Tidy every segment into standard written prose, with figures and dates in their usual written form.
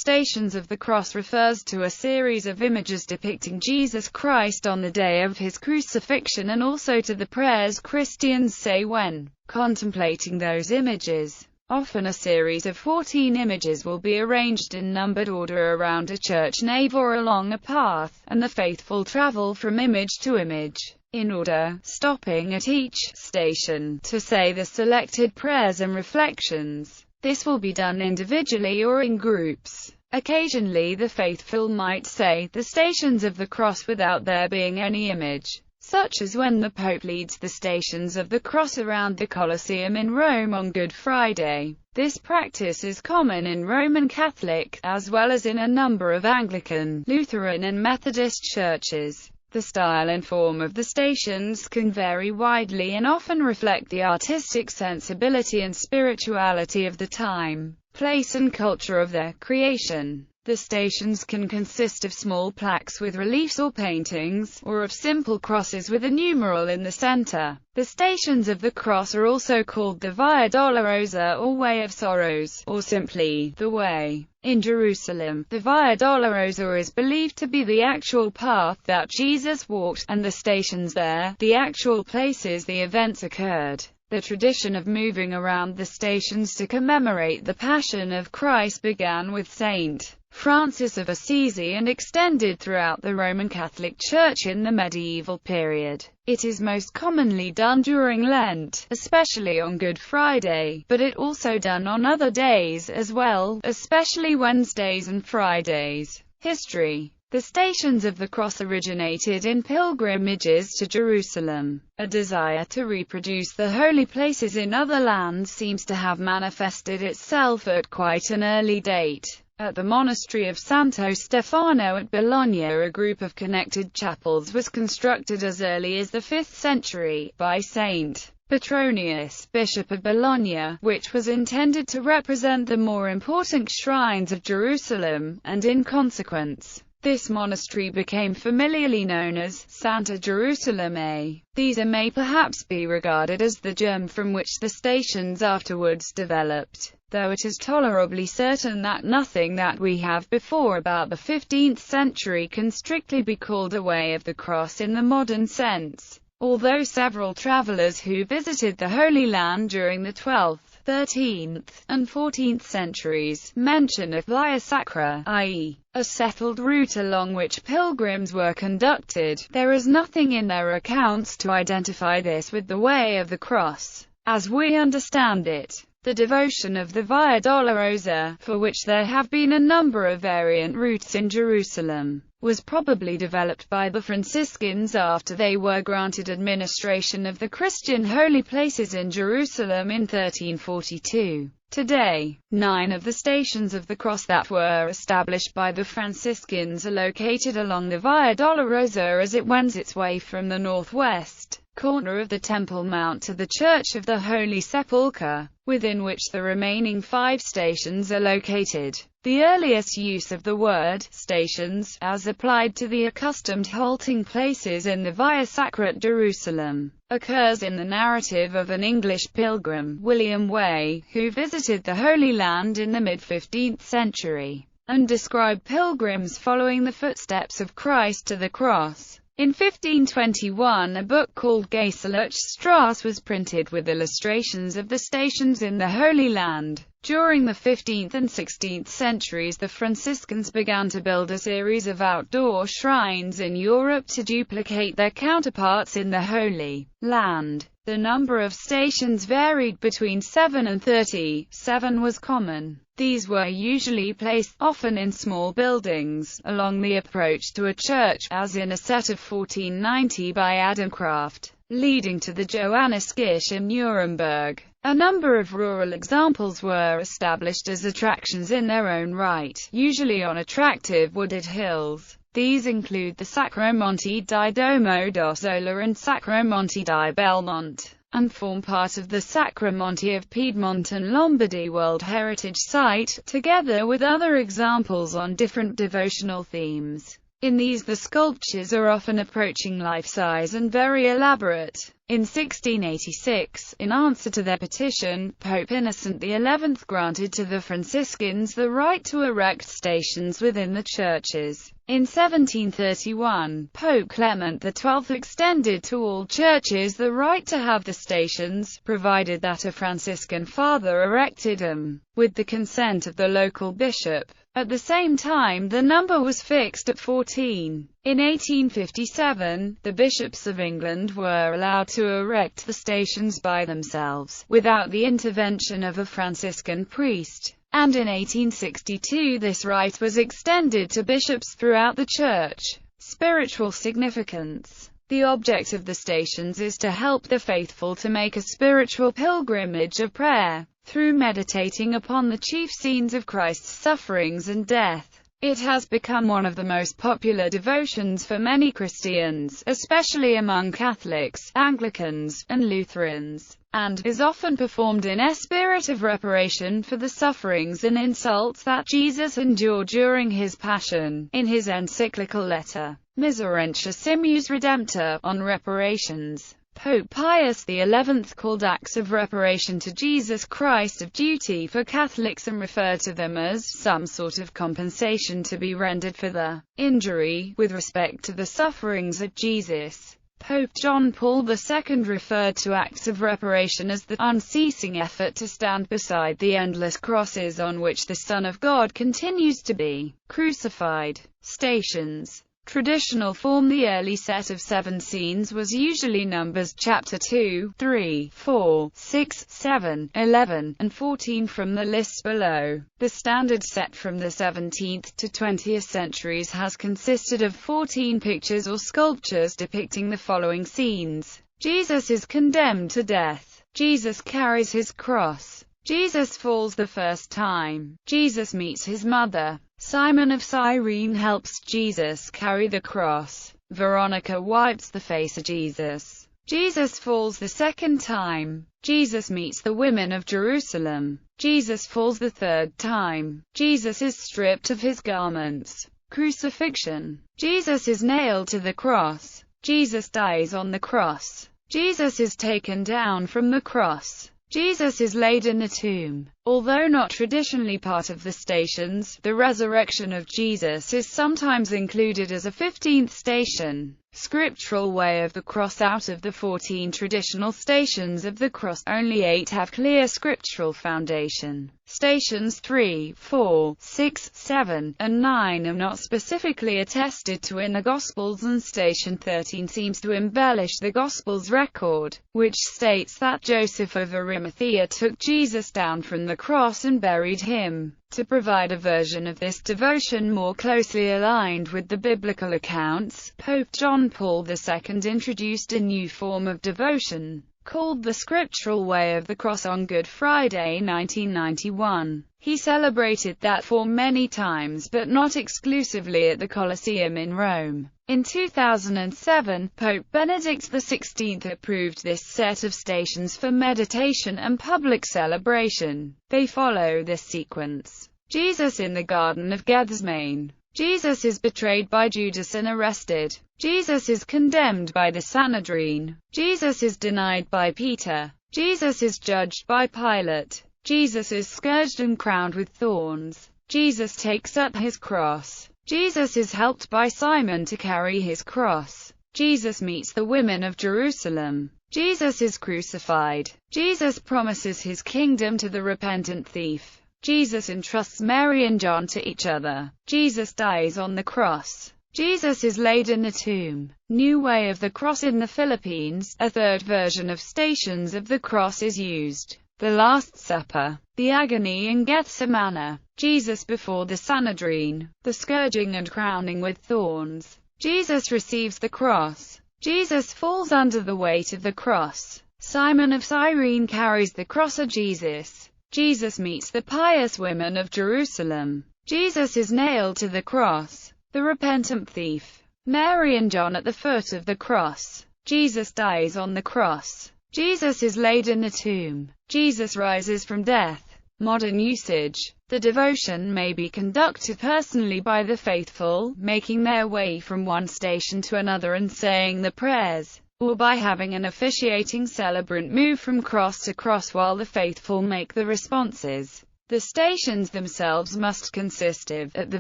Stations of the Cross refers to a series of images depicting Jesus Christ on the day of his crucifixion, and also to the prayers Christians say when contemplating those images. Often a series of 14 images will be arranged in numbered order around a church nave or along a path, and the faithful travel from image to image in order, stopping at each station to say the selected prayers and reflections. This will be done individually or in groups. Occasionally the faithful might say the Stations of the Cross without there being any image, such as when the Pope leads the Stations of the Cross around the Colosseum in Rome on Good Friday. This practice is common in Roman Catholic, as well as in a number of Anglican, Lutheran and Methodist churches. The style and form of the stations can vary widely and often reflect the artistic sensibility and spirituality of the time, place and culture of their creation. The stations can consist of small plaques with reliefs or paintings, or of simple crosses with a numeral in the center. The Stations of the Cross are also called the Via Dolorosa or Way of Sorrows, or simply, the Way. In Jerusalem, the Via Dolorosa is believed to be the actual path that Jesus walked, and the stations there, the actual places the events occurred. The tradition of moving around the stations to commemorate the Passion of Christ began with St. Francis of Assisi and extended throughout the Roman Catholic Church in the medieval period. It is most commonly done during Lent, especially on Good Friday, but it also done on other days as well, especially Wednesdays and Fridays. History. The Stations of the Cross originated in pilgrimages to Jerusalem. A desire to reproduce the holy places in other lands seems to have manifested itself at quite an early date. At the monastery of Santo Stefano at Bologna, a group of connected chapels was constructed as early as the 5th century, by Saint Petronius, Bishop of Bologna, which was intended to represent the more important shrines of Jerusalem, and in consequence, this monastery became familiarly known as Santa Jerusalemme. These may perhaps be regarded as the germ from which the stations afterwards developed, though it is tolerably certain that nothing that we have before about the 15th century can strictly be called a Way of the Cross in the modern sense, although several travelers who visited the Holy Land during the 12th, 13th, and 14th centuries mention a via sacra, i.e., a settled route along which pilgrims were conducted. There is nothing in their accounts to identify this with the Way of the Cross, as we understand it. The devotion of the Via Dolorosa, for which there have been a number of variant routes in Jerusalem, was probably developed by the Franciscans after they were granted administration of the Christian holy places in Jerusalem in 1342. Today, 9 of the Stations of the Cross that were established by the Franciscans are located along the Via Dolorosa as it wends its way from the northwest corner of the Temple Mount to the Church of the Holy Sepulchre, within which the remaining 5 stations are located. The earliest use of the word stations, as applied to the accustomed halting places in the Via Sacra at Jerusalem, occurs in the narrative of an English pilgrim, William Way, who visited the Holy Land in the mid-15th century, and described pilgrims following the footsteps of Christ to the cross. In 1521 a book called Geselachstrasse was printed with illustrations of the stations in the Holy Land. During the 15th and 16th centuries the Franciscans began to build a series of outdoor shrines in Europe to duplicate their counterparts in the Holy Land. The number of stations varied between 7 and 30. 7 was common. These were usually placed, often in small buildings, along the approach to a church, as in a set of 1490 by Adam Kraft, leading to the Johanniskirche in Nuremberg. A number of rural examples were established as attractions in their own right, usually on attractive wooded hills. These include the Sacro Monte di Domo d'Ossola and Sacro Monte di Belmont, and form part of the Sacro Monte of Piedmont and Lombardy World Heritage Site, together with other examples on different devotional themes. In these the sculptures are often approaching life-size and very elaborate. In 1686, in answer to their petition, Pope Innocent XI granted to the Franciscans the right to erect stations within the churches. In 1731, Pope Clement XII extended to all churches the right to have the stations, provided that a Franciscan father erected them, with the consent of the local bishop. At the same time, the number was fixed at 14. In 1857, the bishops of England were allowed to erect the stations by themselves, without the intervention of a Franciscan priest. And in 1862 this right was extended to bishops throughout the Church. Spiritual significance. The object of the stations is to help the faithful to make a spiritual pilgrimage of prayer, through meditating upon the chief scenes of Christ's sufferings and death. It has become one of the most popular devotions for many Christians, especially among Catholics, Anglicans, and Lutherans, and is often performed in a spirit of reparation for the sufferings and insults that Jesus endured during his Passion. In his encyclical letter, Miserentissimus Redemptor, on reparations, Pope Pius XI called acts of reparation to Jesus Christ of duty for Catholics and referred to them as some sort of compensation to be rendered for the injury, with respect to the sufferings of Jesus. Pope John Paul II referred to acts of reparation as the unceasing effort to stand beside the endless crosses on which the Son of God continues to be crucified. Stations. Traditional form. The early set of 7 scenes was usually Numbers chapter 2, 3, 4, 6, 7, 11, and 14 from the lists below. The standard set from the 17th to 20th centuries has consisted of 14 pictures or sculptures depicting the following scenes. Jesus is condemned to death. Jesus carries his cross. Jesus falls the first time. Jesus meets his mother. Simon of Cyrene helps Jesus carry the cross. Veronica wipes the face of Jesus. Jesus falls the second time. Jesus meets the women of Jerusalem. Jesus falls the third time. Jesus is stripped of his garments. Crucifixion. Jesus is nailed to the cross. Jesus dies on the cross. Jesus is taken down from the cross. Jesus is laid in a tomb. Although not traditionally part of the stations, the resurrection of Jesus is sometimes included as a 15th station. Scriptural way of the cross. Out of the 14 traditional stations of the cross, only 8 have clear scriptural foundation. Stations 3, 4, 6, 7, and 9 are not specifically attested to in the Gospels, and Station 13 seems to embellish the Gospels record, which states that Joseph of Arimathea took Jesus down from the cross and buried him. To provide a version of this devotion more closely aligned with the biblical accounts, Pope John Paul II introduced a new form of devotion, called the Scriptural Way of the Cross on Good Friday 1991. He celebrated that form many times but not exclusively at the Colosseum in Rome. In 2007, Pope Benedict XVI approved this set of stations for meditation and public celebration. They follow this sequence. Jesus in the Garden of Gethsemane. Jesus is betrayed by Judas and arrested. Jesus is condemned by the Sanhedrin. Jesus is denied by Peter. Jesus is judged by Pilate. Jesus is scourged and crowned with thorns. Jesus takes up his cross. Jesus is helped by Simon to carry his cross. Jesus meets the women of Jerusalem. Jesus is crucified. Jesus promises his kingdom to the repentant thief. Jesus entrusts Mary and John to each other. Jesus dies on the cross. Jesus is laid in a tomb. New way of the cross. In the Philippines, a third version of Stations of the Cross is used. The Last Supper. The agony in Gethsemane. Jesus before the Sanhedrin. The scourging and crowning with thorns. Jesus receives the cross. Jesus falls under the weight of the cross. Simon of Cyrene carries the cross of Jesus. Jesus meets the pious women of Jerusalem. Jesus is nailed to the cross. The repentant thief. Mary and John at the foot of the cross. Jesus dies on the cross. Jesus is laid in a tomb. Jesus rises from death. Modern usage. The devotion may be conducted personally by the faithful, making their way from one station to another and saying the prayers, or by having an officiating celebrant move from cross to cross while the faithful make the responses. The stations themselves must consist of, at the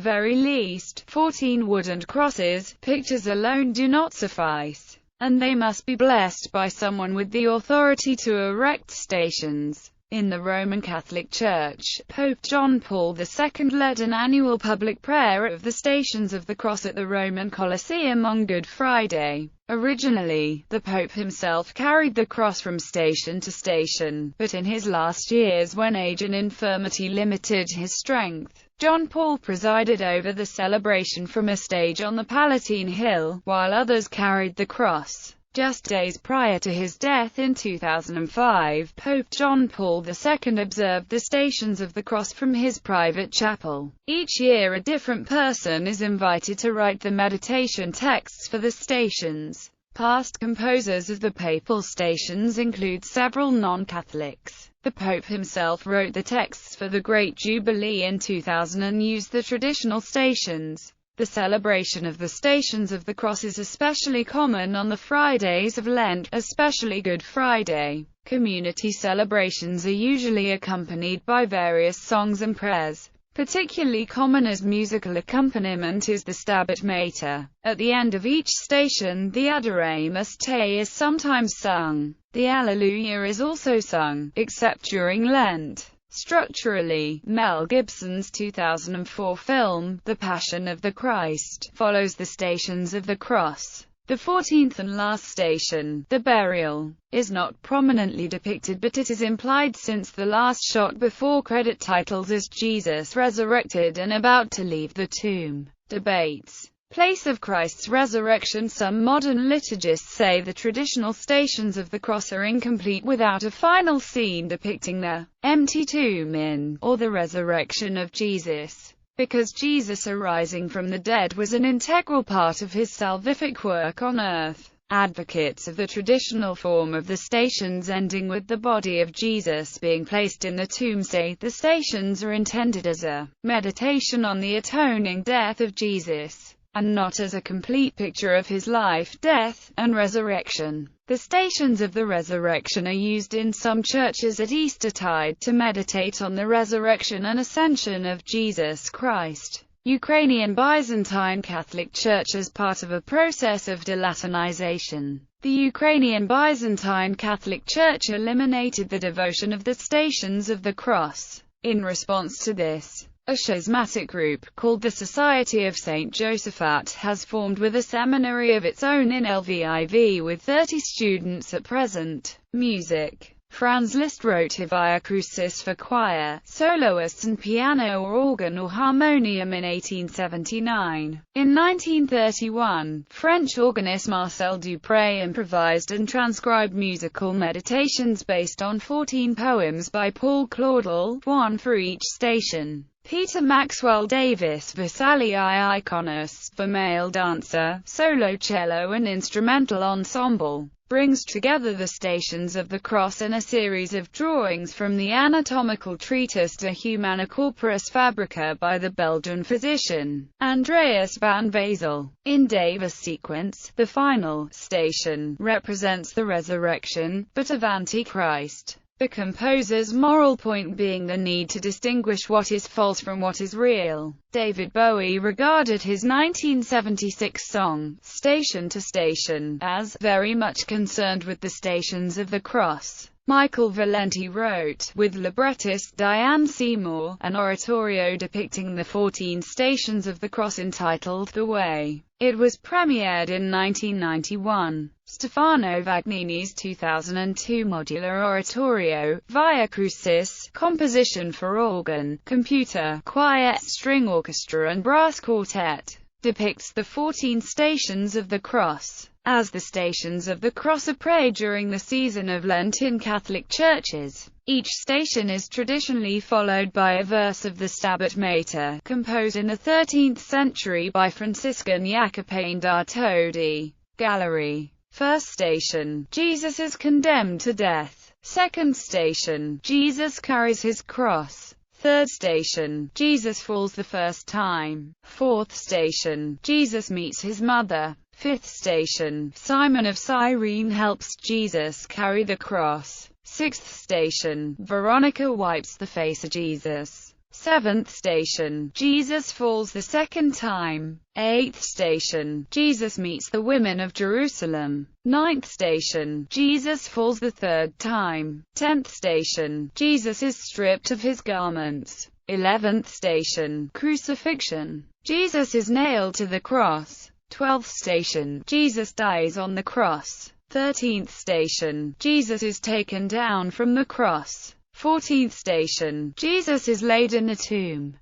very least, 14 wooden crosses. Pictures alone do not suffice, and they must be blessed by someone with the authority to erect stations. In the Roman Catholic Church, Pope John Paul II led an annual public prayer of the Stations of the Cross at the Roman Colosseum on Good Friday. Originally, the Pope himself carried the cross from station to station, but in his last years when age and infirmity limited his strength, John Paul presided over the celebration from a stage on the Palatine Hill, while others carried the cross. Just days prior to his death in 2005, Pope John Paul II observed the Stations of the Cross from his private chapel. Each year a different person is invited to write the meditation texts for the stations. Past composers of the papal stations include several non-Catholics. The Pope himself wrote the texts for the Great Jubilee in 2000 and used the traditional stations. The celebration of the Stations of the Cross is especially common on the Fridays of Lent, especially Good Friday. Community celebrations are usually accompanied by various songs and prayers. Particularly common as musical accompaniment is the Stabat Mater. At the end of each station, the Adoramus Te is sometimes sung. The Alleluia is also sung, except during Lent. Structurally, Mel Gibson's 2004 film, The Passion of the Christ, follows the Stations of the Cross. The 14th and last station, the burial, is not prominently depicted but it is implied since the last shot before credit titles is Jesus resurrected and about to leave the tomb. Debates. Place of Christ's resurrection. Some modern liturgists say the traditional Stations of the Cross are incomplete without a final scene depicting the empty tomb or the resurrection of Jesus. Because Jesus arising from the dead was an integral part of his salvific work on earth. Advocates of the traditional form of the stations ending with the body of Jesus being placed in the tomb say the stations are intended as a meditation on the atoning death of Jesus, and not as a complete picture of his life, death, and resurrection. The Stations of the Resurrection are used in some churches at Eastertide to meditate on the resurrection and ascension of Jesus Christ. Ukrainian Byzantine Catholic Church as part of a process of delatinization. The Ukrainian Byzantine Catholic Church eliminated the devotion of the Stations of the Cross. In response to this, a schismatic group, called the Society of St. Josaphat, has formed with a seminary of its own in Lviv with 30 students at present. Music. Franz Liszt wrote Via Crucis for choir, soloists and piano or organ or harmonium in 1879. In 1931, French organist Marcel Dupré improvised and transcribed musical meditations based on 14 poems by Paul Claudel, one for each station. Peter Maxwell Davis Versailles Iconos, for male dancer, solo cello and instrumental ensemble, brings together the Stations of the Cross in a series of drawings from the anatomical treatise De Humana Corporis Fabrica by the Belgian physician Andreas van Wezel. In Davis' sequence, the final station represents the resurrection, but of Antichrist. The composer's moral point being the need to distinguish what is false from what is real. David Bowie regarded his 1976 song, Station to Station, as very much concerned with the Stations of the Cross. Michael Valenti wrote, with librettist Diane Seymour, an oratorio depicting the 14 Stations of the Cross entitled The Way. It was premiered in 1991. Stefano Vagnini's 2002 modular oratorio, Via Crucis, composition for organ, computer, choir, string orchestra and brass quartet, depicts the 14 Stations of the Cross. As the Stations of the Cross are prayed during the season of Lent in Catholic churches, each station is traditionally followed by a verse of the Stabat Mater, composed in the 13th century by Franciscan Jacopine da Todi. Gallery. First station, Jesus is condemned to death. Second station, Jesus carries his cross. Third station, Jesus falls the first time. Fourth station, Jesus meets his mother. 5th station, Simon of Cyrene helps Jesus carry the cross. 6th station, Veronica wipes the face of Jesus. 7th station, Jesus falls the second time. 8th station, Jesus meets the women of Jerusalem. 9th station, Jesus falls the third time. 10th station, Jesus is stripped of his garments. 11th station, crucifixion. Jesus is nailed to the cross. 12th station, Jesus dies on the cross. 13th station, Jesus is taken down from the cross. 14th station, Jesus is laid in a tomb.